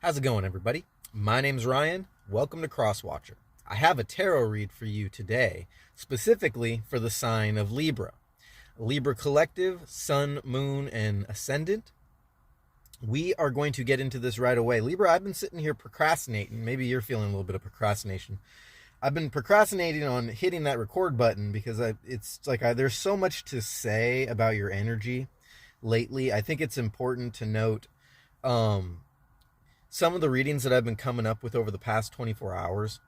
How's it going, everybody? My name's Ryan. Welcome to Crosswatcher. I have a tarot read for you today, specifically for the sign of Libra. Libra Collective, Sun, Moon, and Ascendant. We are going to get into this right away. Libra, I've been sitting here procrastinating. Maybe you're feeling a little bit of procrastination. I've been procrastinating on hitting that record button because there's so much to say about your energy lately. I think it's important to note some of the readings that I've been coming up with over the past 24 hours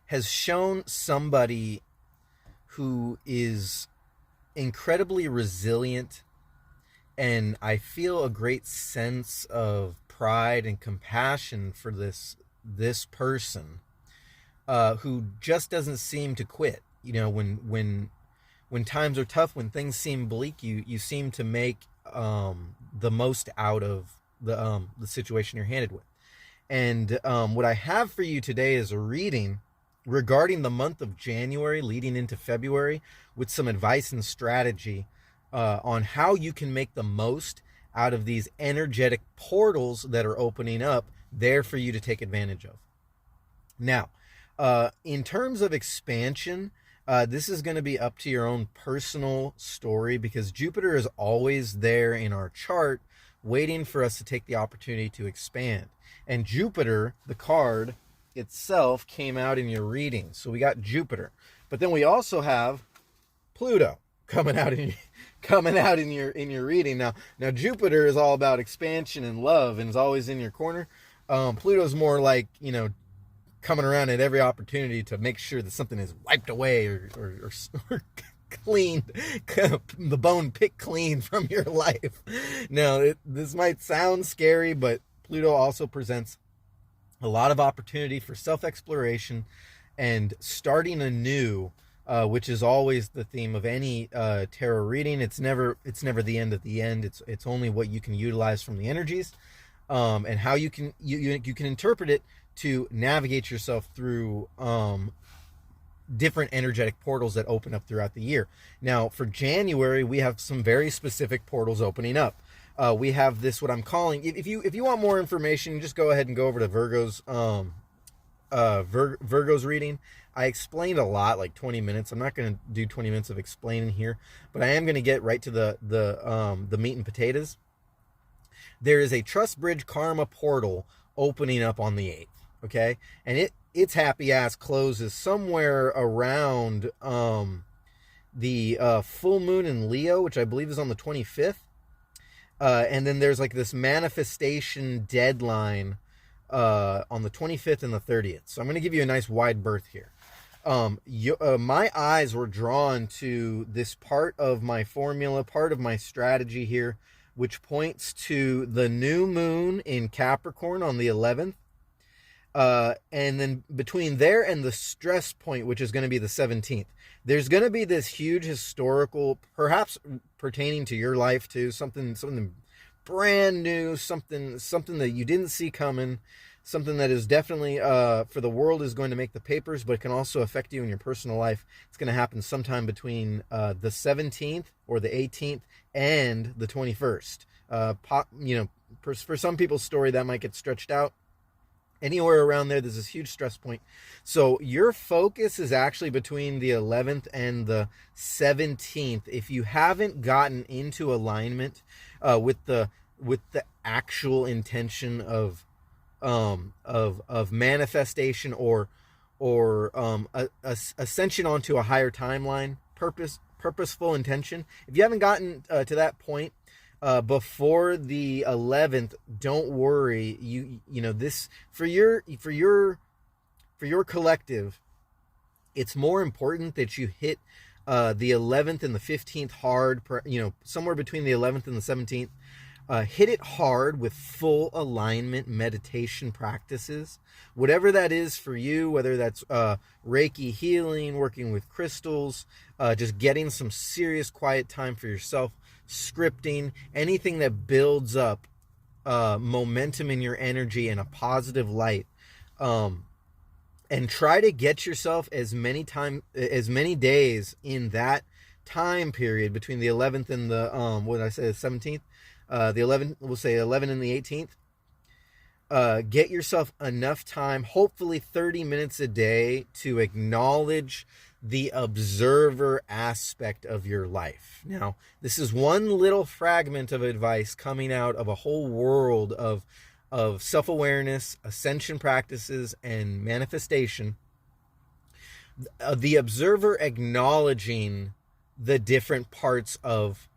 has shown somebody who is incredibly resilient, and I feel a great sense of pride and compassion for this person who just doesn't seem to quit. You know, when times are tough, when things seem bleak, you seem to make the most out of the situation you're handed with. And what I have for you today is a reading regarding the month of January leading into February, with some advice and strategy on how you can make the most out of these energetic portals that are opening up there for you to take advantage of. Now, in terms of expansion, this is going to be up to your own personal story, because Jupiter is always there in our chart waiting for us to take the opportunity to expand. And Jupiter, the card itself, came out in your reading. So we got Jupiter. But then we also have Pluto coming out in your reading. Now Jupiter is all about expansion and love and is always in your corner. Pluto's more like, coming around at every opportunity to make sure that something is wiped away or cleaned, the bone picked clean from your life. Now, this might sound scary, but Pluto also presents a lot of opportunity for self-exploration and starting anew, which is always the theme of any tarot reading. It's never the end of the end. It's only what you can utilize from the energies, and how you can interpret it to navigate yourself through different energetic portals that open up throughout the year. Now, for January, we have some very specific portals opening up. We have this, what I'm calling, if you want more information, just go ahead and go over to Virgo's reading. I explained a lot, like 20 minutes. I'm not going to do 20 minutes of explaining here, but I am going to get right to the meat and potatoes. There is a Trust Bridge Karma portal opening up on the 8th. Okay, and its happy ass closes somewhere around the full moon in Leo, which I believe is on the 25th. And then there's like this manifestation deadline on the 25th and the 30th. So I'm going to give you a nice wide berth here. My eyes were drawn to this part of my formula, part of my strategy here, which points to the new moon in Capricorn on the 11th. And then between there and the stress point, which is going to be the 17th, there's going to be this huge historical, perhaps pertaining to your life too, something brand new, something that you didn't see coming, something that is definitely for the world is going to make the papers, but it can also affect you in your personal life. It's going to happen sometime between the 17th or the 18th and the 21st. For some people's story, that might get stretched out. Anywhere around there, there's this huge stress point. So your focus is actually between the 11th and the 17th. If you haven't gotten into alignment with the actual intention of manifestation or ascension onto a higher timeline, purposeful intention. If you haven't gotten to that point before the 11th, don't worry. This for your collective, it's more important that you hit the 11th and the 15th hard, somewhere between the 11th and the 17th. Hit it hard with full alignment meditation practices, whatever that is for you, whether that's Reiki healing, working with crystals, just getting some serious quiet time for yourself, scripting, anything that builds up momentum in your energy in a positive light. And try to get yourself as many days in that time period between the 11th and the, what did I say, the 17th? The 11th, we'll say 11 and the 18th. Get yourself enough time, hopefully 30 minutes a day, to acknowledge the observer aspect of your life. Now, this is one little fragment of advice coming out of a whole world of self-awareness, ascension practices, and manifestation. The observer acknowledging the different parts of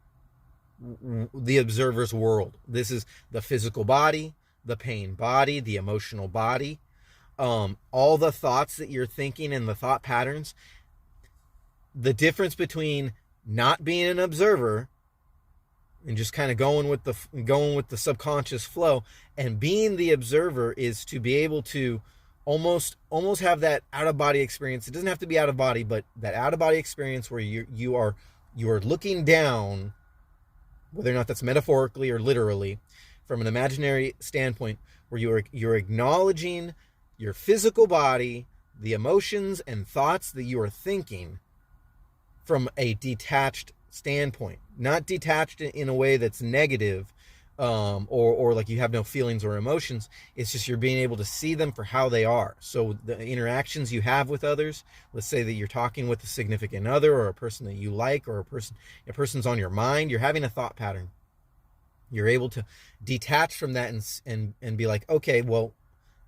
the observer's world. This is the physical body, the pain body, the emotional body, all the thoughts that you're thinking and the thought patterns. The difference between not being an observer and just kind of going with the subconscious flow and being the observer is to be able to almost have that out of body experience. It doesn't have to be out of body, but that out of body experience where you are looking down, whether or not that's metaphorically or literally, from an imaginary standpoint, where you're acknowledging your physical body, the emotions and thoughts that you are thinking from a detached standpoint, not detached in a way that's negative, or like you have no feelings or emotions. It's just you're being able to see them for how they are. So the interactions you have with others, let's say that you're talking with a significant other or a person that you like, or a person's on your mind, you're having a thought pattern. You're able to detach from that and be like, okay, well,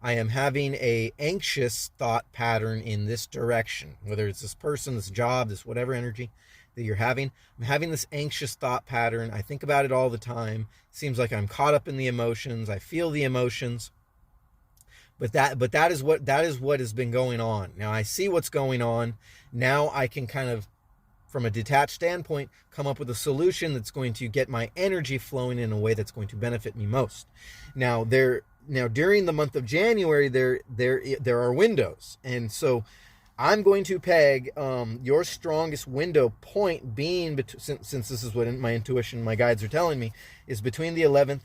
I am having a anxious thought pattern in this direction, whether it's this person, this job, this whatever energy that you're having. I'm having this anxious thought pattern. I think about it all the time. Seems like I'm caught up in the emotions. I feel the emotions. But that is what has been going on. Now I see what's going on. Now I can kind of, from a detached standpoint, come up with a solution that's going to get my energy flowing in a way that's going to benefit me most. Now during the month of January, there are windows, and so I'm going to peg your strongest window point being, since this is what my intuition, my guides are telling me, is between the 11th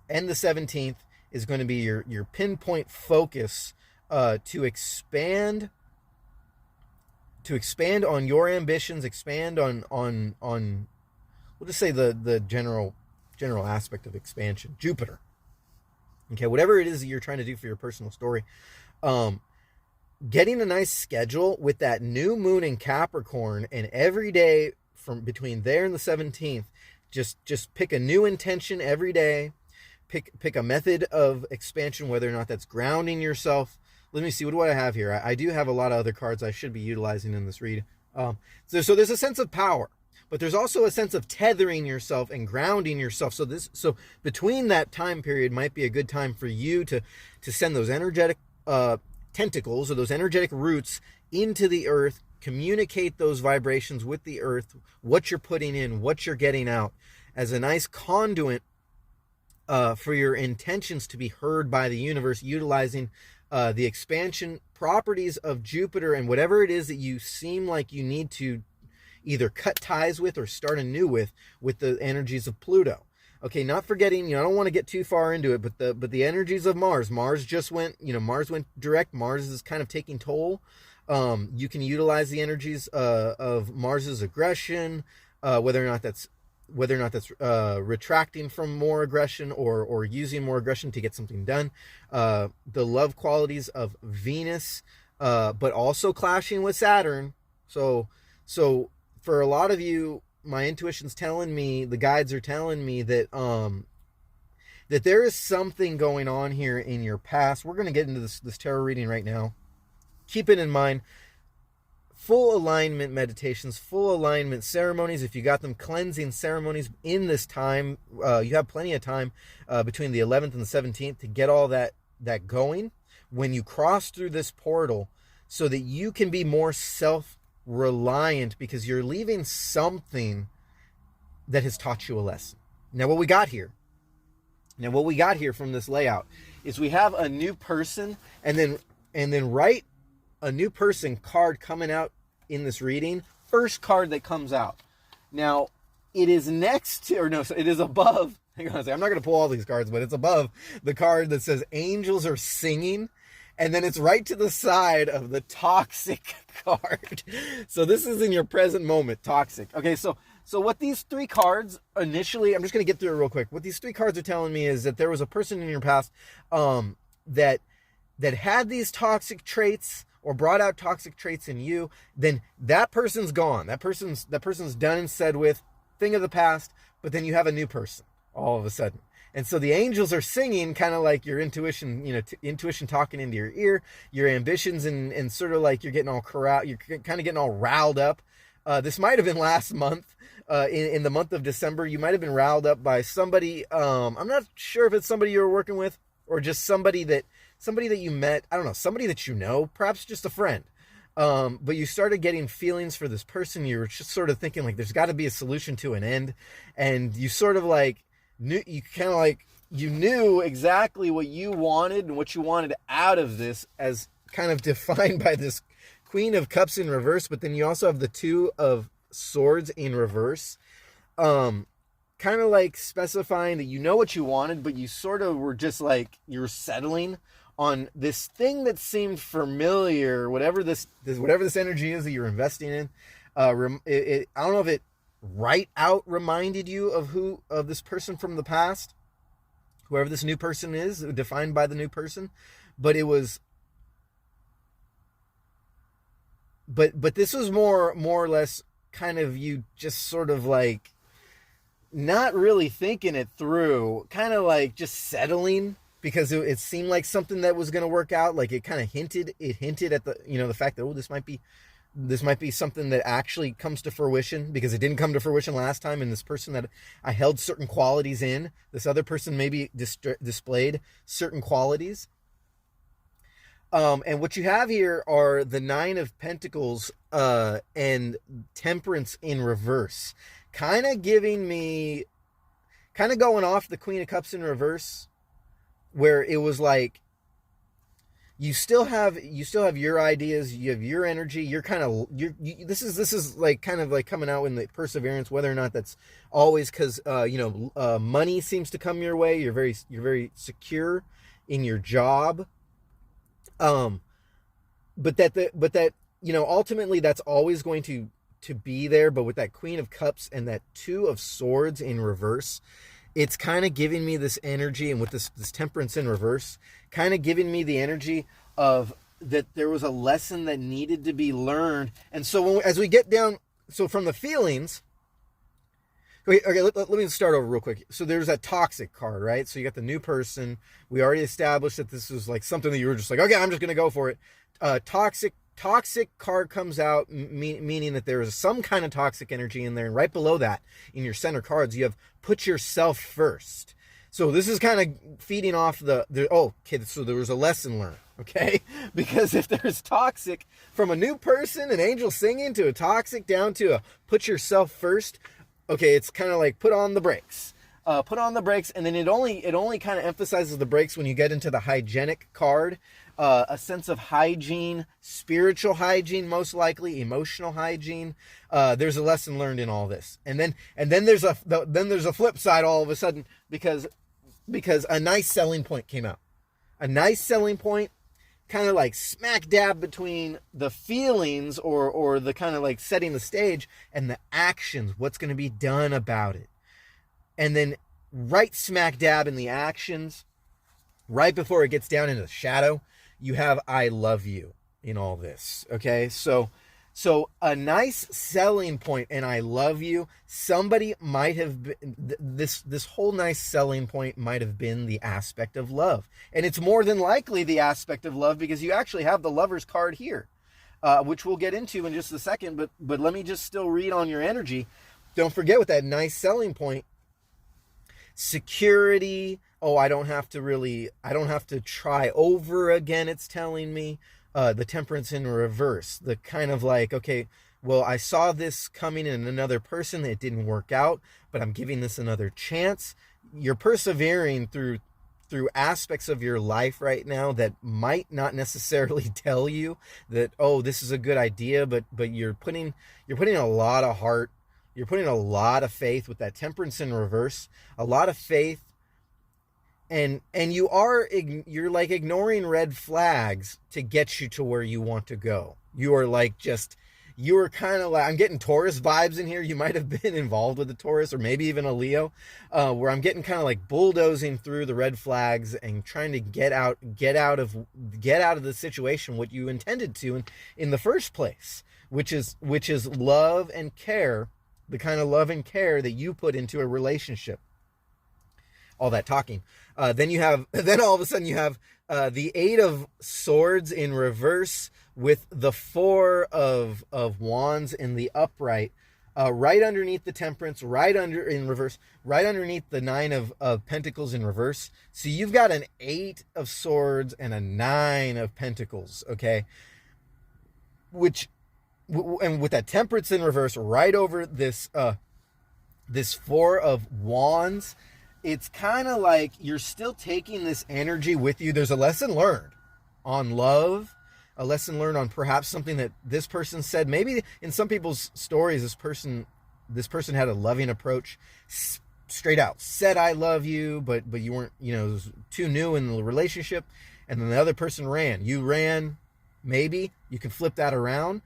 and the 17th is going to be your pinpoint focus to expand on your ambitions, expand on we'll just say the general aspect of expansion, Jupiter. Okay, whatever it is that you're trying to do for your personal story, getting a nice schedule with that new moon in Capricorn, and every day from between there and the 17th, just pick a new intention every day. Pick a method of expansion, whether or not that's grounding yourself. Let me see, what do I have here? I do have a lot of other cards I should be utilizing in this read. So there's a sense of power, but there's also a sense of tethering yourself and grounding yourself. So between that time period might be a good time for you to send those energetic tentacles, or those energetic roots, into the earth, communicate those vibrations with the earth, what you're putting in, what you're getting out, as a nice conduit for your intentions to be heard by the universe, utilizing the expansion properties of Jupiter and whatever it is that you seem like you need to either cut ties with or start anew with the energies of Pluto. Okay, not forgetting, I don't want to get too far into it, but the energies of Mars. Mars just went, Mars went direct. Mars is kind of taking toll. You can utilize the energies of Mars's aggression, whether or not that's retracting from more aggression or using more aggression to get something done. The love qualities of Venus, but also clashing with Saturn. So for a lot of you, my intuition's telling me, the guides are telling me that that there is something going on here in your past. We're going to get into this tarot reading right now. Keep it in mind. Full alignment meditations, full alignment ceremonies, if you got them, cleansing ceremonies in this time. You have plenty of time between the 11th and the 17th to get all that going when you cross through this portal, so that you can be more self-reliant, because you're leaving something that has taught you a lesson. Now what we got here from this layout is we have a new person, and then right a new person card coming out in this reading. First card that comes out. Now, it is it is above. Hang on a second. I'm not going to pull all these cards, but it's above the card that says angels are singing. And then it's right to the side of the toxic card. So this is in your present moment, toxic. Okay, so what these three cards initially, I'm just going to get through it real quick. What these three cards are telling me is that there was a person in your past that had these toxic traits or brought out toxic traits in you, then that person's gone. That person's done and said with, thing of the past, but then you have a new person all of a sudden. And so the angels are singing kind of like your intuition, intuition talking into your ear, your ambitions, and sort of like you're getting all you're kind of getting all riled up. This might have been last month, in the month of December. You might have been riled up by somebody. I'm not sure if it's somebody you were working with or just somebody that you met. I don't know, somebody that you know, perhaps just a friend. But you started getting feelings for this person. You were just sort of thinking like there's got to be a solution to an end, and you sort of like you knew exactly what you wanted and what you wanted out of this, as kind of defined by this Queen of Cups in reverse, but then you also have the Two of Swords in reverse, kind of like specifying that you know what you wanted, but you sort of were just like you're settling on this thing that seemed familiar, whatever this energy is that you're investing in. I don't know if it right out reminded you of this person from the past, whoever this new person is, defined by the new person, but it was, but this was more or less kind of you just sort of like not really thinking it through, kind of like just settling, because it seemed like something that was going to work out. Like it kind of hinted at the, the fact that, oh, this might be something that actually comes to fruition, because it didn't come to fruition last time. And this person that I held certain qualities in, this other person maybe displayed certain qualities. And what you have here are the Nine of Pentacles, and Temperance in reverse, kind of going off the Queen of Cups in reverse, where it was like you still have your ideas, you have your energy, this is like kind of like coming out in the perseverance, whether or not that's always, because money seems to come your way. You're very secure in your job, but that ultimately that's always going to be there. But with that Queen of Cups and that Two of Swords in reverse, it's kind of giving me this energy, and with this Temperance in reverse, kind of giving me the energy of that there was a lesson that needed to be learned. And so as we get down, so from the feelings, okay, let me start over real quick. So there's that toxic card, right? So you got the new person. We already established that this was like something that you were just like, okay, I'm just going to go for it. Toxic card comes out, meaning that there is some kind of toxic energy in there. And right below that, in your center cards, you have put yourself first. So this is kind of feeding off so there was a lesson learned, okay? Because if there's toxic, from a new person, an angel singing, to a toxic, down to a put yourself first, okay, it's kind of like put on the brakes. Put on the brakes, and then it only kind of emphasizes the brakes when you get into the hygienic card. A sense of hygiene, spiritual hygiene, most likely emotional hygiene. There's a lesson learned in all this, and then there's a flip side all of a sudden, because a nice selling point came out. A nice selling point, kind of like smack dab between the feelings or the kind of like setting the stage and the actions. What's going to be done about it, and then right smack dab in the actions, right before it gets down into the shadow, you have I love you in all this. Okay, so a nice selling point, and I love you. Somebody might have been, this whole nice selling point might have been the aspect of love, and it's more than likely the aspect of love, because you actually have the Lover's card here, which we'll get into in just a second. But let me just still read on your energy. Don't forget, with that nice selling point, security. Oh, I don't have to try over again, it's telling me. The Temperance in reverse, the kind of like, okay, well, I saw this coming in another person, it didn't work out, but I'm giving this another chance. You're persevering through aspects of your life right now that might not necessarily tell you that, oh, this is a good idea, but you're putting a lot of heart, you're putting a lot of faith with that Temperance in reverse, a lot of faith. And you're like ignoring red flags to get you to where you want to go. You are like just you were kind of like, I'm getting Taurus vibes in here. You might have been involved with a Taurus or maybe even a Leo, where I'm getting kind of like bulldozing through the red flags and trying to get out of the situation what you intended to in the first place, which is love and care, the kind of love and care that you put into a relationship. All that talking. Then all of a sudden you have the 8 of Swords in reverse with the 4 of Wands in the upright, right underneath the Temperance, in reverse, right underneath the 9 of Pentacles in reverse. So you've got an 8 of Swords and a 9 of Pentacles, okay? And with that Temperance in reverse right over this 4 of Wands, it's kind of like you're still taking this energy with you. There's a lesson learned on love, a lesson learned on perhaps something that this person said. Maybe in some people's stories, this person had a loving approach, straight out said, I love you, but you weren't, it was too new in the relationship. And then the other person ran. You ran, maybe. You can flip that around.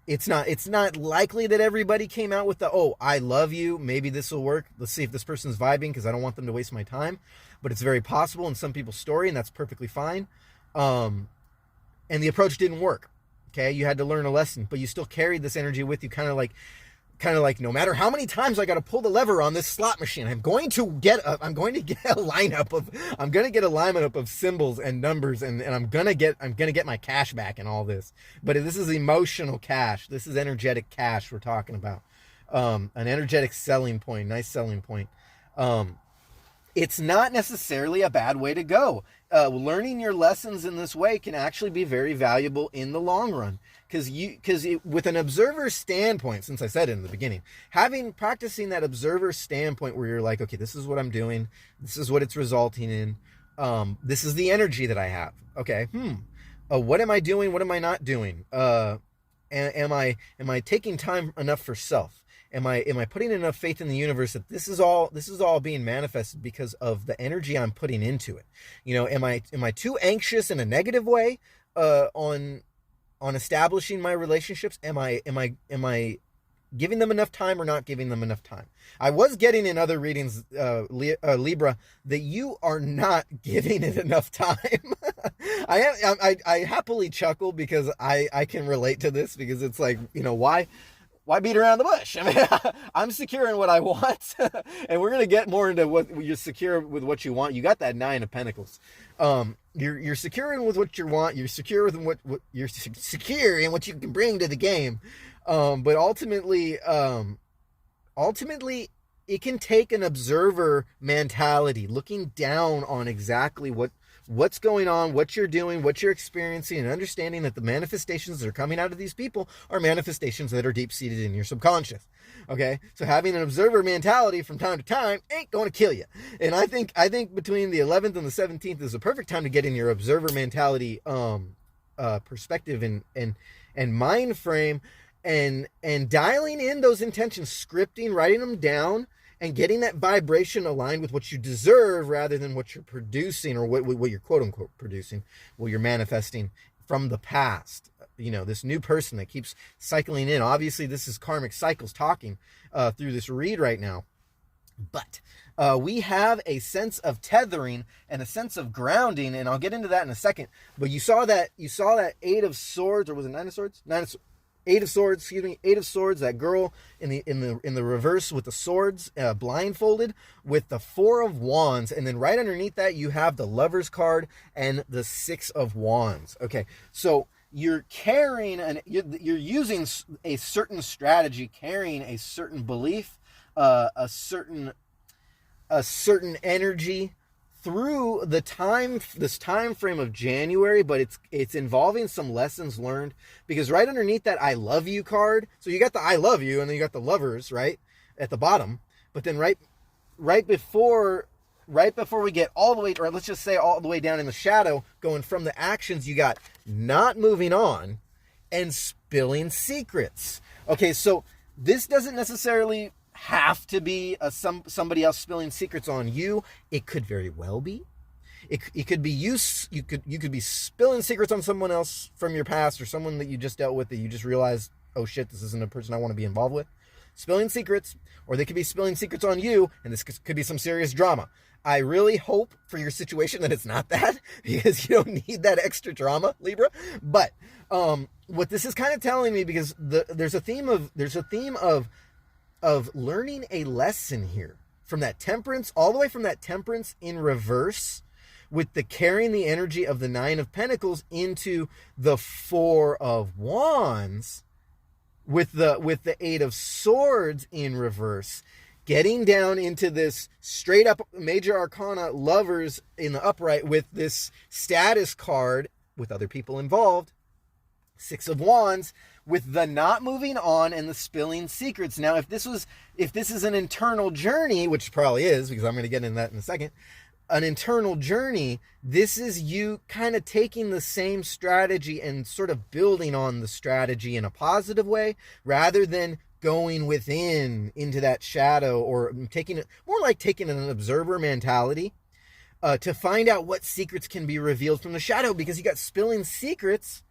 It's not likely that everybody came out with the, oh, I love you, maybe this will work. Let's see if this person's vibing because I don't want them to waste my time. But it's very possible in some people's story, and that's perfectly fine. And the approach didn't work. Okay, you had to learn a lesson, but you still carried this energy with you, kind of like no matter how many times I got to pull the lever on this slot machine, I'm going to get a lineup of symbols and numbers, and I'm gonna get my cash back and all this. But this is emotional cash. This is energetic cash we're talking about. An energetic selling point, nice selling point. It's not necessarily a bad way to go. Learning your lessons in this way can actually be very valuable in the long run. Because with an observer standpoint, since I said it in the beginning, practicing that observer standpoint where you're like, okay, this is what I'm doing, this is what it's resulting in, this is the energy that I have. Okay, what am I doing? What am I not doing? Am I taking time enough for self? Am I putting enough faith in the universe that this is all being manifested because of the energy I'm putting into it? Am I too anxious in a negative way on establishing my relationships? Am I giving them enough time or not giving them enough time? I was getting in other readings, Libra, that you are not giving it enough time. I happily chuckle because I can relate to this, because it's like, why beat around the bush? I mean, I'm secure in what I want, and we're gonna get more into what you're secure with. What you want. You got that 9 of Pentacles. You're secure in with what you want. You're secure with what you're secure in what you can bring to the game. But ultimately, it can take an observer mentality, looking down on exactly what's going on, what you're doing, what you're experiencing, and understanding that the manifestations that are coming out of these people are manifestations that are deep-seated in your subconscious. Okay? So having an observer mentality from time to time ain't going to kill you. And I think between the 11th and the 17th is the perfect time to get in your observer mentality perspective and mind frame, and dialing in those intentions, scripting, writing them down, and getting that vibration aligned with what you deserve rather than what you're producing, or what you're quote unquote producing, what you're manifesting from the past. This new person that keeps cycling in. Obviously, this is karmic cycles talking through this read right now. But we have a sense of tethering and a sense of grounding, and I'll get into that in a second. But you saw that 8 of Swords, or was it 9 of Swords? 8 of Swords, 8 of Swords, that girl in the reverse with the swords, blindfolded, with the 4 of Wands, and then right underneath that you have the Lover's card and the 6 of Wands. Okay, so you're carrying you're using a certain strategy, carrying a certain belief, a certain energy through this time frame of January, but it's involving some lessons learned, because right underneath that I love you card, so you got the I love you, and then you got the Lovers right at the bottom, but then right before we get all the way, or let's just say all the way down in the shadow, going from the actions, you got not moving on and spilling secrets. Okay, so this doesn't necessarily have to be somebody else spilling secrets on you. It could very well be. It could be you could be spilling secrets on someone else from your past, or someone that you just dealt with that you just realized, oh shit, this isn't a person I want to be involved with. Spilling secrets, or they could be spilling secrets on you, and this could be some serious drama. I really hope for your situation that it's not that, because you don't need that extra drama, Libra. But what this is kind of telling me, because there's a theme of learning a lesson here, from that temperance, all the way from that temperance in reverse, with the carrying the energy of the 9 of Pentacles into the 4 of Wands, with the 8 of Swords in reverse, getting down into this straight up major arcana Lovers in the upright, with this status card with other people involved, 6 of Wands, with the not moving on and the spilling secrets. Now, if this is an internal journey, which probably is, because I'm going to get into that in a second, an internal journey, this is you kind of taking the same strategy and sort of building on the strategy in a positive way, rather than going within into that shadow, or taking it more like taking an observer mentality to find out what secrets can be revealed from the shadow, because you got spilling secrets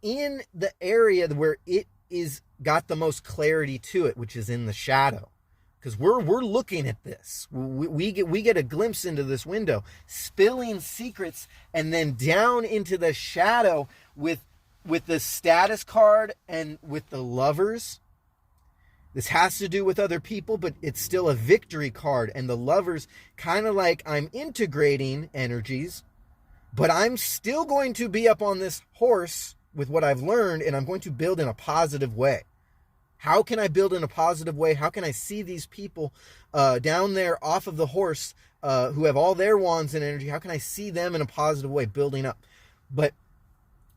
in the area where it is got the most clarity to it, which is in the shadow. Because we're looking at this, we get a glimpse into this window, spilling secrets, and then down into the shadow with the status card and with the Lovers. This has to do with other people, but it's still a victory card, and the Lovers kind of like, I'm integrating energies, but I'm still going to be up on this horse with what I've learned, and I'm going to build in a positive way. How can I build in a positive way? How can I see these people down there off of the horse who have all their wands and energy? How can I see them in a positive way, building up? But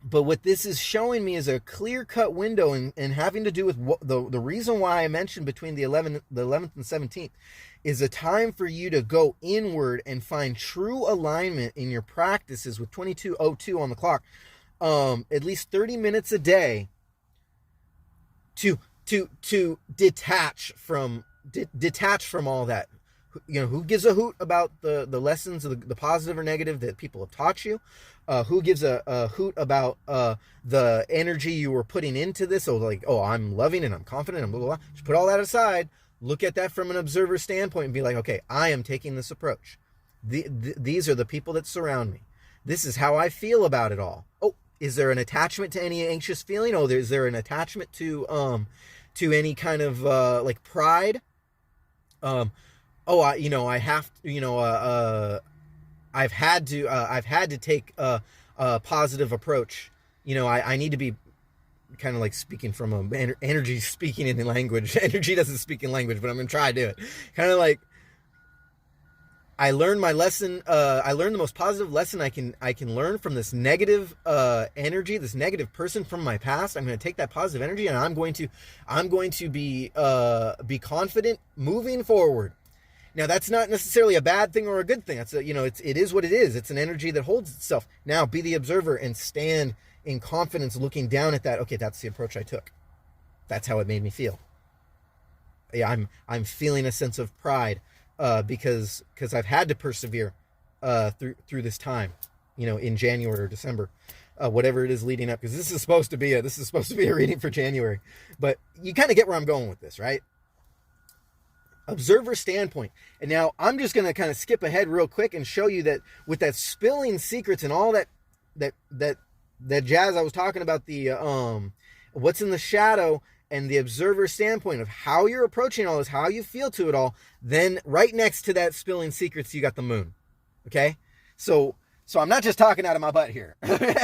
what this is showing me is a clear-cut window, and having to do with the reason why I mentioned between the 11th and 17th is a time for you to go inward and find true alignment in your practices with 22:02 on the clock, at least 30 minutes a day, to detach from all that. You know, who gives a hoot about the lessons of the positive or negative that people have taught you? Who gives a hoot about the energy you were putting into this? So like, oh, I'm loving and I'm confident and blah, blah, blah. Just put all that aside. Look at that from an observer standpoint and be like, okay, I am taking this approach. These are the people that surround me. This is how I feel about it all. Oh, is there an attachment to any anxious feeling? Oh, is there an attachment to any kind of like pride? I have to, I've had to take a positive approach. I need to be kind of like speaking from energy, speaking in language. Energy doesn't speak in language, but I'm going to try to do it. Kind of like, I learned my lesson. I learned the most positive lesson I can learn from this negative energy, this negative person from my past. I'm going to take that positive energy, and I'm going to be confident moving forward. Now, that's not necessarily a bad thing or a good thing. It is what it is. It's an energy that holds itself. Now, be the observer and stand in confidence, looking down at that. Okay, that's the approach I took. That's how it made me feel. Yeah, I'm feeling a sense of pride because I've had to persevere through this time. In January or December, whatever it is leading up. Because this is supposed to be a reading for January. But you kind of get where I'm going with this, right? Observer standpoint. And now I'm just going to kind of skip ahead real quick and show you that with that spilling secrets and all that jazz I was talking about, the what's in the shadow and the observer standpoint of how you're approaching all this, how you feel to it all, then right next to that spilling secrets, you got the moon. Okay? So I'm not just talking out of my butt here.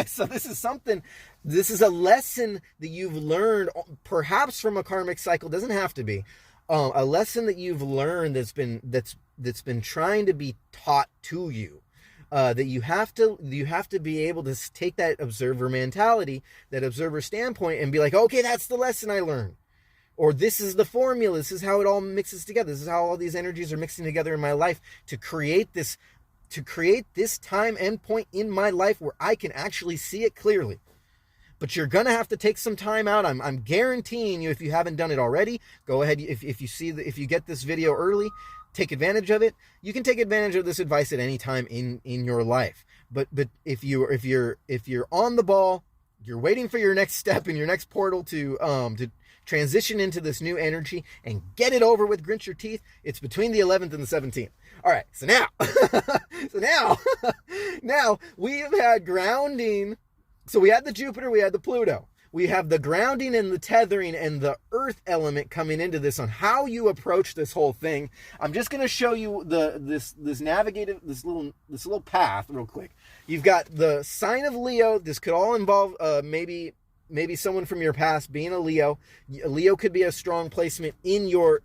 So this is a lesson that you've learned, perhaps from a karmic cycle, doesn't have to be. A lesson that you've learned that's been trying to be taught to you, that you have to be able to take that observer mentality, that observer standpoint, and be like, okay, that's the lesson I learned, or this is the formula, this is how it all mixes together, this is how all these energies are mixing together in my life to create this time endpoint in my life where I can actually see it clearly. But you're going to have to take some time out. I'm guaranteeing you, if you haven't done it already, go ahead. If you get this video early, take advantage of it. You can take advantage of this advice at any time in your life. But if you're on the ball, you're waiting for your next step in your next portal to transition into this new energy and get it over with, grit your teeth. It's between the 11th and the 17th. All right, so now we have had grounding. So we had the Jupiter, we had the Pluto. We have the grounding and the tethering and the earth element coming into this on how you approach this whole thing. I'm just going to show you this little path real quick. You've got the sign of Leo. This could all involve maybe someone from your past being a Leo. Leo could be a strong placement in your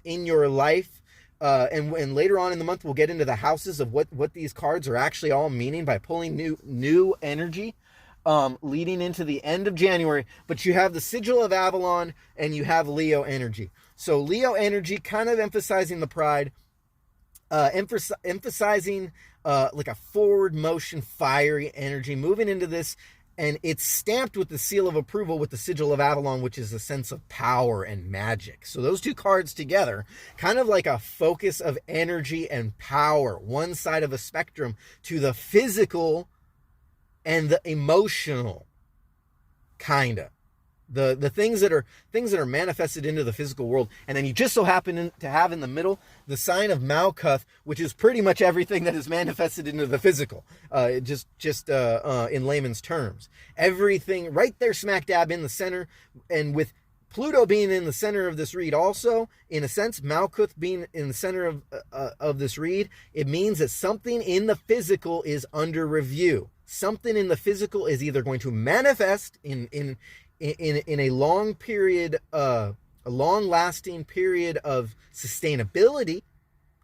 life. And later on in the month, we'll get into the houses of what these cards are actually all meaning by pulling new energy. Leading into the end of January, but you have the sigil of Avalon and you have Leo energy. So Leo energy kind of emphasizing the pride, emphasizing like a forward motion, fiery energy moving into this, and it's stamped with the seal of approval with the sigil of Avalon, which is a sense of power and magic. So those two cards together, kind of like a focus of energy and power, one side of a spectrum to the physical and the emotional, kinda, the things that are manifested into the physical world, and then you just so happen to have in the middle the sign of Malkuth, which is pretty much everything that is manifested into the physical. Just in layman's terms, everything right there, smack dab in the center, and with Pluto being in the center of this read, also in a sense, Malkuth being in the center of this read, it means that something in the physical is under review. Something in the physical is either going to manifest in a long period, a long-lasting period of sustainability,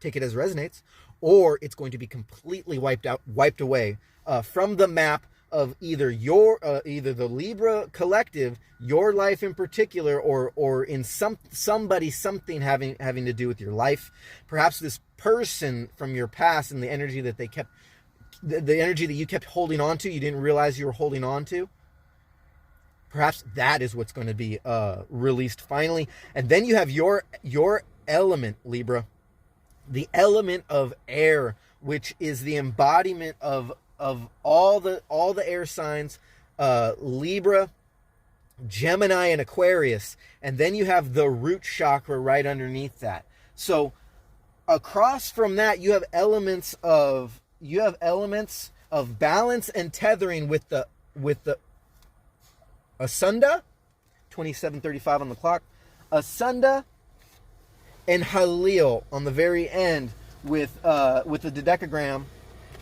take it as resonates, or it's going to be completely wiped away from the map of either the Libra collective, your life in particular, or in something having to do with your life. Perhaps this person from your past and the energy that they kept. The energy that you kept holding on to, you didn't realize you were holding on to. Perhaps that is what's going to be released finally. And then you have your element, Libra, the element of air, which is the embodiment of all the air signs, Libra, Gemini, and Aquarius. And then you have the root chakra right underneath that. So across from that, you have elements of balance and tethering with the Asunda, 2735 on the clock, Asunda, and Halil on the very end with the dodecagram.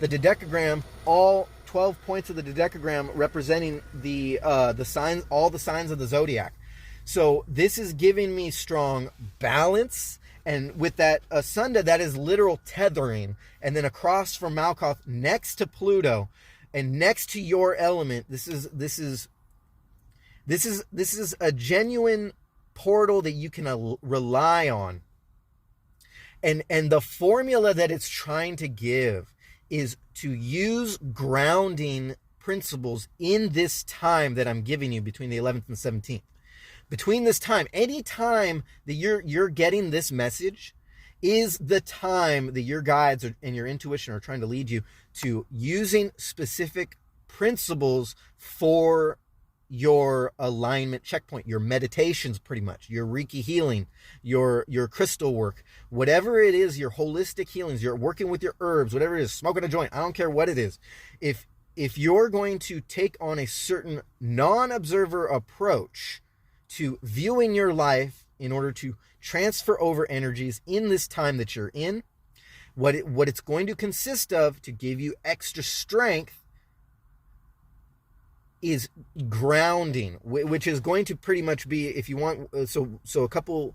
The dodecagram, all 12 points of the dodecagram representing the signs, all the signs of the zodiac. So this is giving me strong balance. And with that Asunda, that is literal tethering. And then across from Malkuth, next to Pluto, and next to your element, this is a genuine portal that you can rely on. And the formula that it's trying to give is to use grounding principles in this time that I'm giving you between the 11th and 17th. Between this time, any time that you're getting this message is the time that your guides and your intuition are trying to lead you to using specific principles for your alignment checkpoint, your meditations, pretty much, your Reiki healing, your crystal work, whatever it is, your holistic healings, you're working with your herbs, whatever it is, smoking a joint, I don't care what it is. If you're going to take on a certain non-observer approach to viewing your life in order to transfer over energies in this time that you're in, what it's going to consist of to give you extra strength is grounding, which is going to pretty much be, if you want, so a couple,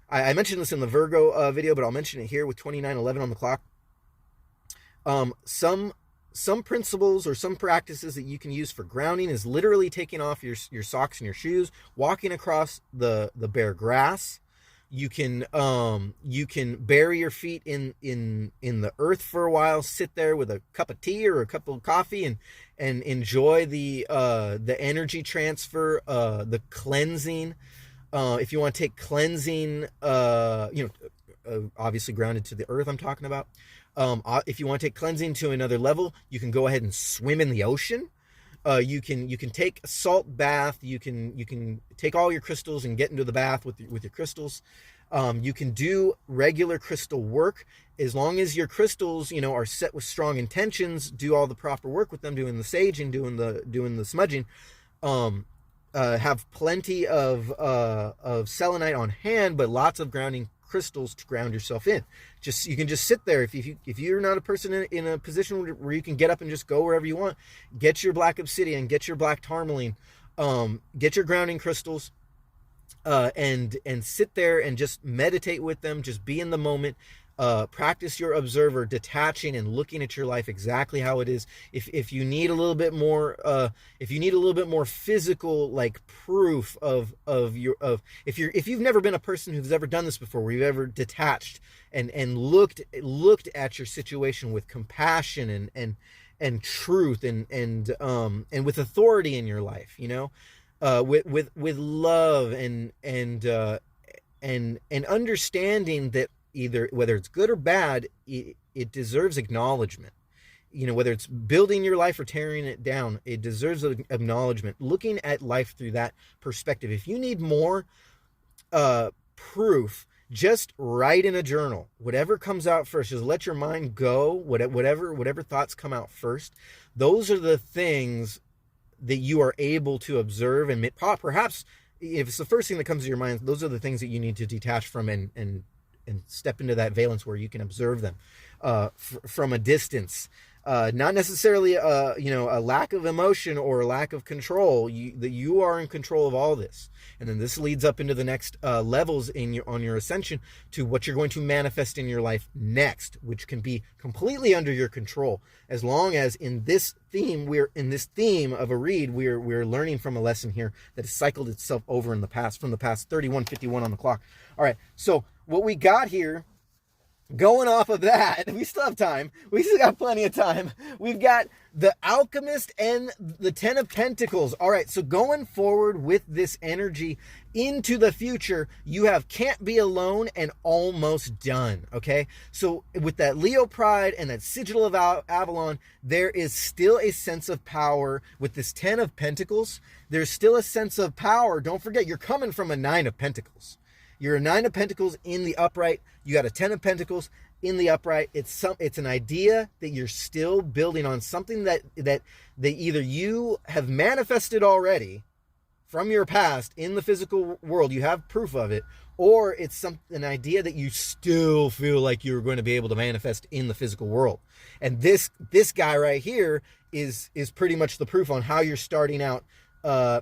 I mentioned this in the Virgo video, but I'll mention it here with 2911 on the clock. Some principles or some practices that you can use for grounding is literally taking off your socks and your shoes, walking across the bare grass. You can bury your feet in the earth for a while, sit there with a cup of tea or a cup of coffee and enjoy the energy transfer, the cleansing. If you want to take cleansing, obviously grounded to the earth I'm talking about. If you want to take cleansing to another level, you can go ahead and swim in the ocean. You can take a salt bath. You can take all your crystals and get into the bath with your crystals. You can do regular crystal work as long as your crystals, are set with strong intentions. Do all the proper work with them, doing the saging, doing the smudging. Have plenty of selenite on hand, but lots of grounding crystals to ground yourself in. You can just sit there. If you're not a person in a position where you can get up and just go wherever you want, get your black obsidian, get your black tourmaline, get your grounding crystals, and sit there and just meditate with them. Just be in the moment. Practice your observer, detaching and looking at your life exactly how it is. If you need a little bit more, physical, like proof if you've never been a person who's ever done this before, where you've ever detached and looked at your situation with compassion and truth and with authority in your life, with love and understanding that either whether it's good or bad, it deserves acknowledgement. Whether it's building your life or tearing it down, it deserves acknowledgement. Looking at life through that perspective. If you need more proof, just write in a journal. Whatever comes out first, just let your mind go. Whatever thoughts come out first, those are the things that you are able to observe, and perhaps if it's the first thing that comes to your mind, those are the things that you need to detach from and step into that valence where you can observe them from a distance. Not necessarily a lack of emotion or a lack of control. That you are in control of all this. And then this leads up into the next levels on your ascension to what you're going to manifest in your life next, which can be completely under your control. As long as in this theme of a read, we're learning from a lesson here that has cycled itself over in the past, from the past 31:51 on the clock. All right, so what we got here, going off of that, we still have time. We still got plenty of time. We've got the Alchemist and the Ten of Pentacles. All right, so going forward with this energy into the future, you have Can't Be Alone and Almost Done, okay? So with that Leo Pride and that Sigil of Avalon, there is still a sense of power. With this Ten of Pentacles, there's still a sense of power. Don't forget, you're coming from a Nine of Pentacles. You're a Nine of Pentacles in the upright. You got a Ten of Pentacles in the upright. It's an idea that you're still building on, something that either you have manifested already from your past in the physical world. You have proof of it, or it's an idea that you still feel like you're going to be able to manifest in the physical world. And this guy right here is pretty much the proof on how you're starting out.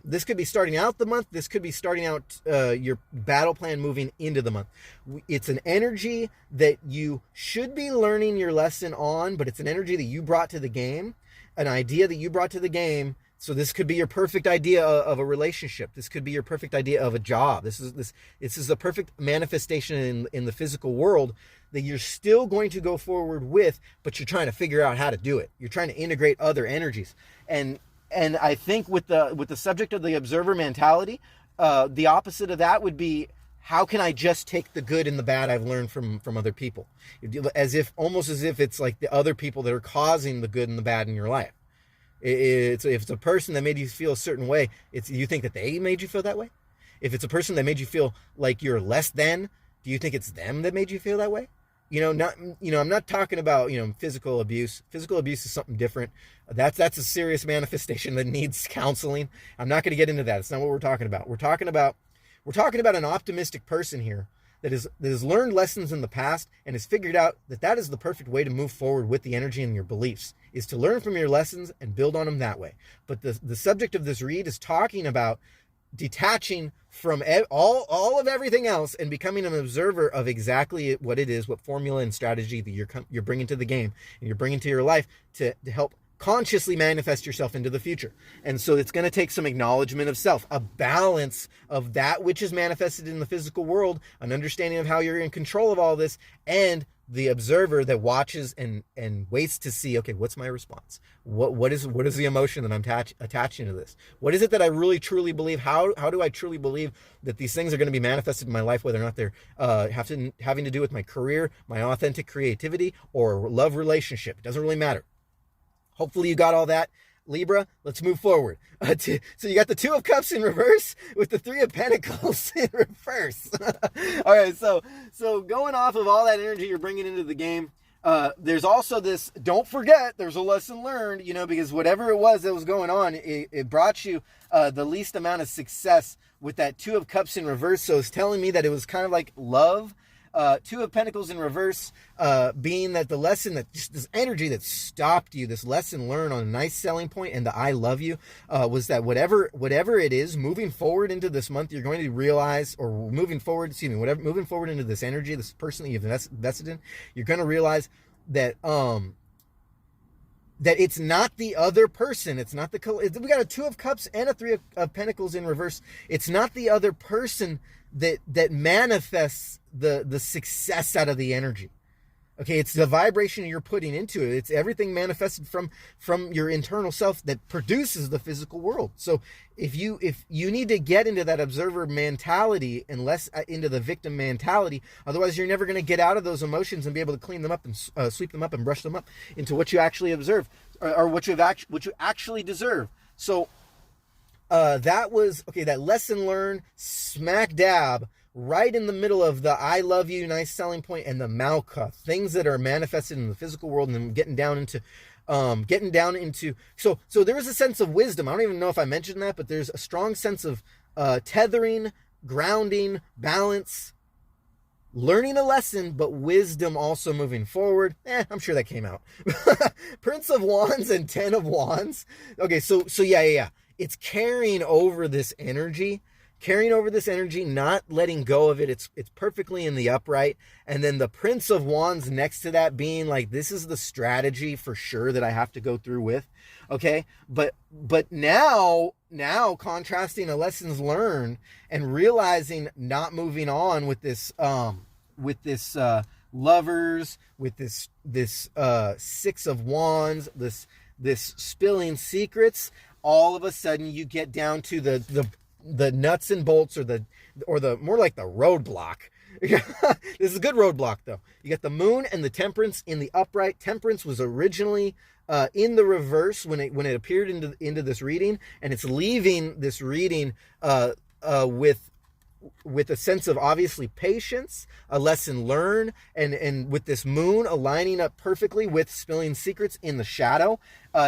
This could be starting out the month. This could be starting out your battle plan moving into the month. It's an energy that you should be learning your lesson on, but it's an energy that you brought to the game, an idea that you brought to the game. So this could be your perfect idea of a relationship. This could be your perfect idea of a job. This is a perfect manifestation in the physical world that you're still going to go forward with, but you're trying to figure out how to do it. You're trying to integrate other energies. And I think with the subject of the observer mentality, the opposite of that would be, how can I just take the good and the bad I've learned from other people? Almost as if it's like the other people that are causing the good and the bad in your life. If it's a person that made you feel a certain way, you think that they made you feel that way? If it's a person that made you feel like you're less than, do you think it's them that made you feel that way? I'm not talking about, physical abuse. Physical abuse is something different. That's a serious manifestation that needs counseling. I'm not going to get into that. It's not what we're talking about. We're talking about an optimistic person here that has learned lessons in the past and has figured out that is the perfect way to move forward with the energy and your beliefs, is to learn from your lessons and build on them that way. But the subject of this read is talking about detaching from all of everything else and becoming an observer of exactly what it is, what formula and strategy that you're bringing to the game and you're bringing to your life to help consciously manifest yourself into the future. And so it's going to take some acknowledgement of self, a balance of that which is manifested in the physical world, an understanding of how you're in control of all this, and the observer that watches and waits to see, okay, what's my response? What is the emotion that I'm attaching to this? What is it that I really truly believe? How do I truly believe that these things are going to be manifested in my life, whether or not they're having to do with my career, my authentic creativity, or love relationship? It doesn't really matter. Hopefully you got all that. Libra, let's move forward. So you got the Two of Cups in reverse with the Three of Pentacles in reverse. All right, so going off of all that energy you're bringing into the game, there's also this, don't forget, there's a lesson learned, because whatever it was that was going on, it brought you the least amount of success with that Two of Cups in reverse. So it's telling me that it was kind of like love. Two of Pentacles in reverse, being that the lesson, that just this energy that stopped you, this lesson learned on a nice selling point, and the I love you, was that whatever it is, moving forward into this month, you're going to realize, or moving forward into this energy, this person that you've invested in, you're going to realize that, that it's not the other person. It's not we got a Two of Cups and a Three of Pentacles in reverse. It's not the other person that manifests the success out of the energy. Okay, it's the vibration you're putting into it. It's everything manifested from your internal self that produces the physical world. So if you need to get into that observer mentality and less into the victim mentality, otherwise you're never going to get out of those emotions and be able to clean them up and sweep them up and brush them up into what you actually observe, or what you actually deserve. So that was, okay, that lesson learned smack dab right in the middle of the I love you, nice selling point, and the Malka, things that are manifested in the physical world, and then getting down into, so there is a sense of wisdom. I don't even know if I mentioned that, but there's a strong sense of tethering, grounding, balance, learning a lesson, but wisdom also moving forward. I'm sure that came out. Prince of Wands and Ten of Wands. Okay, so yeah. It's carrying over this energy, not letting go of it. It's perfectly in the upright. And then the Prince of Wands next to that being like, this is the strategy for sure that I have to go through with. Okay. But now contrasting a lessons learned and realizing not moving on with this lovers, with this Six of Wands, this spilling secrets. All of a sudden you get down to the nuts and bolts, or the more like the roadblock. This is a good roadblock though. You got the Moon and the Temperance in the upright. Temperance was originally in the reverse when it appeared into this reading, and it's leaving this reading with a sense of obviously patience, a lesson learned, and with this Moon aligning up perfectly with spilling secrets in the shadow.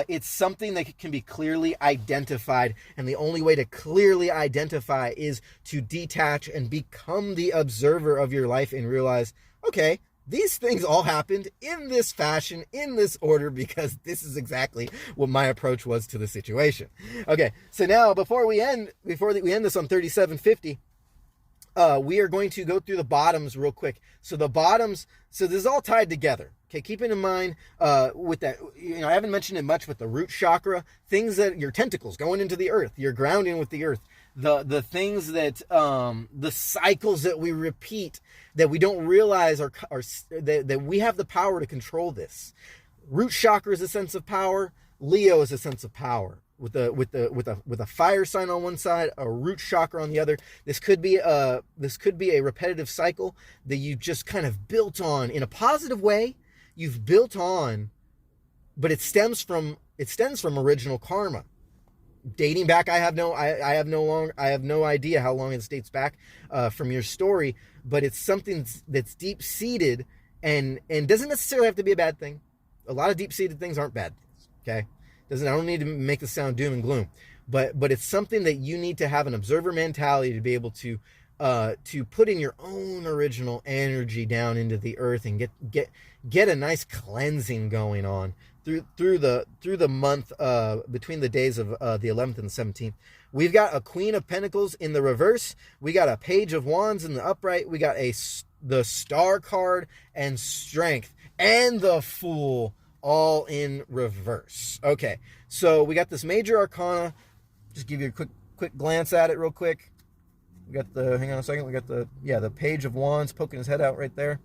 It's something that can be clearly identified, and the only way to clearly identify is to detach and become the observer of your life and realize, okay, these things all happened in this fashion, in this order, because this is exactly what my approach was to the situation. Okay, so now before we end this on 3750, we are going to go through the bottoms real quick. So the bottoms, so this is all tied together. Okay, keeping in mind with that, I haven't mentioned it much, but the root chakra, things that your tentacles going into the earth, you're grounding with the earth, the things that the cycles that we repeat that we don't realize are that we have the power to control this. Root chakra is a sense of power. Leo is a sense of power. With a fire sign on one side, a root chakra on the other. This could be a repetitive cycle that you just kind of built on in a positive way. You've built on, but it stems from original karma, dating back. I have no idea how long it dates back from your story, but it's something that's deep seated and doesn't necessarily have to be a bad thing. A lot of deep seated things aren't bad things. Okay. I don't need to make this sound doom and gloom, but it's something that you need to have an observer mentality to be able to put in your own original energy down into the earth and get a nice cleansing going on through the month between the days of the 11th and the 17th. We've got a Queen of Pentacles in the reverse. We got a Page of Wands in the upright. We got the Star card and Strength and the Fool, all in reverse. Okay, so we got this major arcana. Just give you a quick glance at it real quick. We got hang on a second, we got the Page of Wands poking his head out right there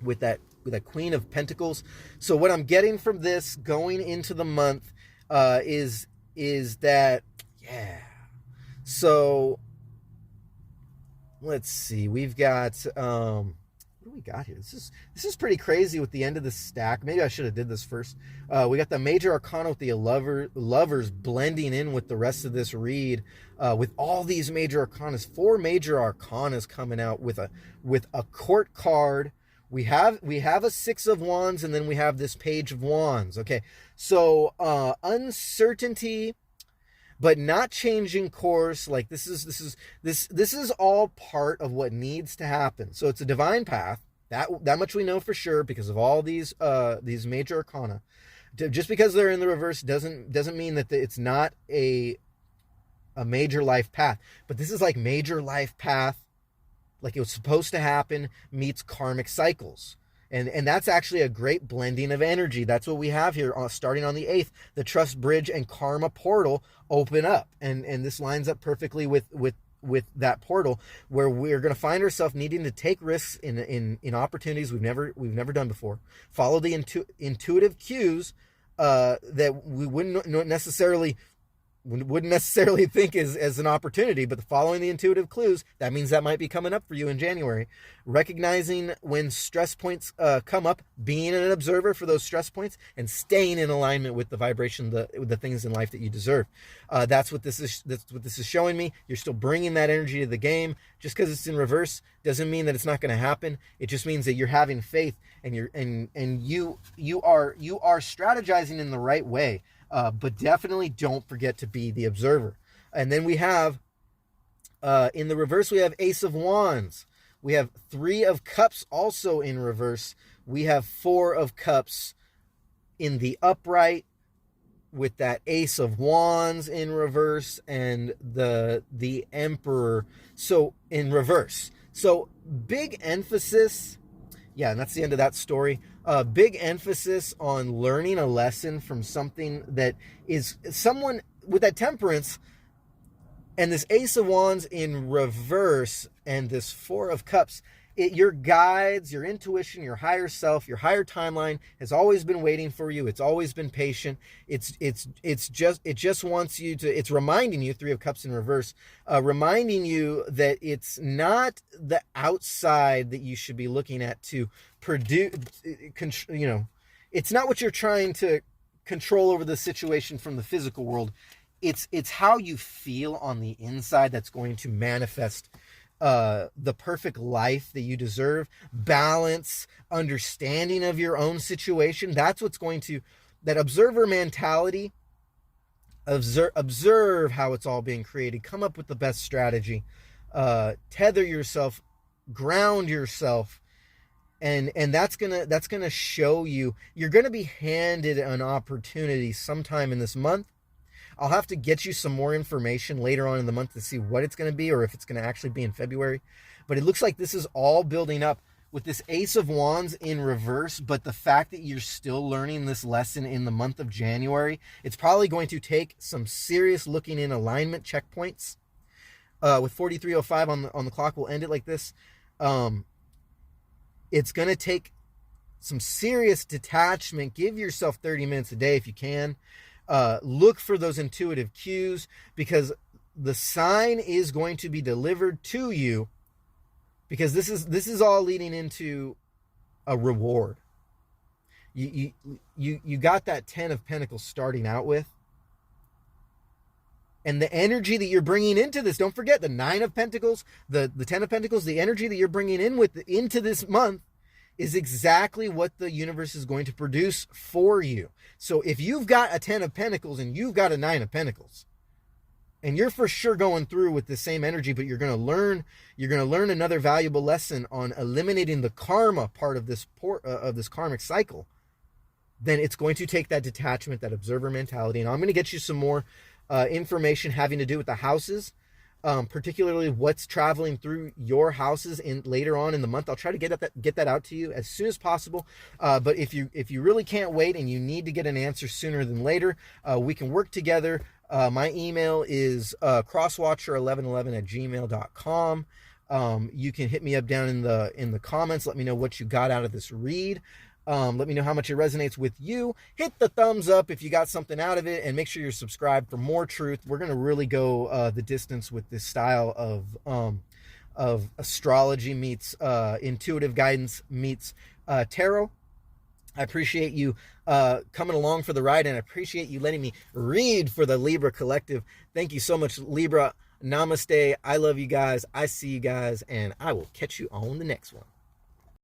with that that Queen of Pentacles. So what I'm getting from this going into the month is that, yeah. So let's see. We've got what do we got here? This is pretty crazy with the end of the stack. Maybe I should have did this first. We got the Major Arcana with the Lovers blending in with the rest of this read. With all these Major Arcanas, 4 Major Arcanas coming out with a Court card. We have a 6 of Wands, and then we have this Page of Wands. Okay, so uncertainty, but not changing course. Like this is all part of what needs to happen. So it's a divine path. That much we know for sure because of all these Major Arcana. Just because they're in the reverse doesn't mean that it's not a major life path. But this is like major life path, like it was supposed to happen, meets karmic cycles. And that's actually a great blending of energy. That's what we have here, starting on the 8th. The Trust Bridge and Karma portal open up. And this lines up perfectly with that portal, where we're going to find ourselves needing to take risks in opportunities we've never done before. Follow the intuitive cues that we wouldn't necessarily think as an opportunity, but following the intuitive clues, that means that might be coming up for you in January. Recognizing when stress points come up, being an observer for those stress points, and staying in alignment with the vibration, the things in life that you deserve. That's what this is showing me. You're still bringing that energy to the game. Just because it's in reverse doesn't mean that it's not going to happen. It just means that you're having faith, and you are strategizing in the right way. But definitely don't forget to be the observer. And then we have, in the reverse, we have Ace of Wands. We have 3 of Cups also in reverse. We have 4 of Cups in the upright with that Ace of Wands in reverse and the Emperor. So in reverse. So big emphasis. Yeah, and that's the end of that story. Big emphasis on learning a lesson from something that is someone with that Temperance and this Ace of Wands in reverse and this 4 of Cups. Your guides, your intuition, your higher self, your higher timeline has always been waiting for you. It's always been patient. It just wants you to. It's reminding you, 3 of Cups in reverse, reminding you that it's not the outside that you should be looking at to produce. It's not what you're trying to control over the situation from the physical world. It's how you feel on the inside that's going to manifest the perfect life that you deserve. Balance, understanding of your own situation. That's what's going to, that observer mentality. Observe how it's all being created. Come up with the best strategy. Tether yourself, ground yourself, and that's gonna show you. You're gonna be handed an opportunity sometime in this month. I'll have to get you some more information later on in the month to see what it's going to be, or if it's going to actually be in February. But it looks like this is all building up with this Ace of Wands in reverse. But the fact that you're still learning this lesson in the month of January, it's probably going to take some serious looking in alignment checkpoints. With 43:05 on the clock, we'll end it like this. It's going to take some serious detachment. Give yourself 30 minutes a day if you can. Look for those intuitive cues, because the sign is going to be delivered to you, because this is all leading into a reward. You got that 10 of Pentacles starting out with, and the energy that you're bringing into this, don't forget the 9 of Pentacles, the 10 of Pentacles, the energy that you're bringing into this month is exactly what the universe is going to produce for you. So if you've got a 10 of Pentacles and you've got a 9 of Pentacles, and you're for sure going through with the same energy, but you're going to learn another valuable lesson on eliminating the karma part of this karmic cycle, then it's going to take that detachment, that observer mentality. And I'm going to get you some more information having to do with the houses. Particularly what's traveling through your houses later on in the month. I'll try to get that out to you as soon as possible. But if you really can't wait and you need to get an answer sooner than later, we can work together. My email is crosswatcher1111@gmail.com. You can hit me up down in the comments. Let me know what you got out of this read. Let me know how much it resonates with you. Hit the thumbs up if you got something out of it, and make sure you're subscribed for more truth. We're going to really go the distance with this style of astrology meets intuitive guidance meets tarot. I appreciate you coming along for the ride, and I appreciate you letting me read for the Libra Collective. Thank you so much, Libra. Namaste. I love you guys. I see you guys, and I will catch you on the next one.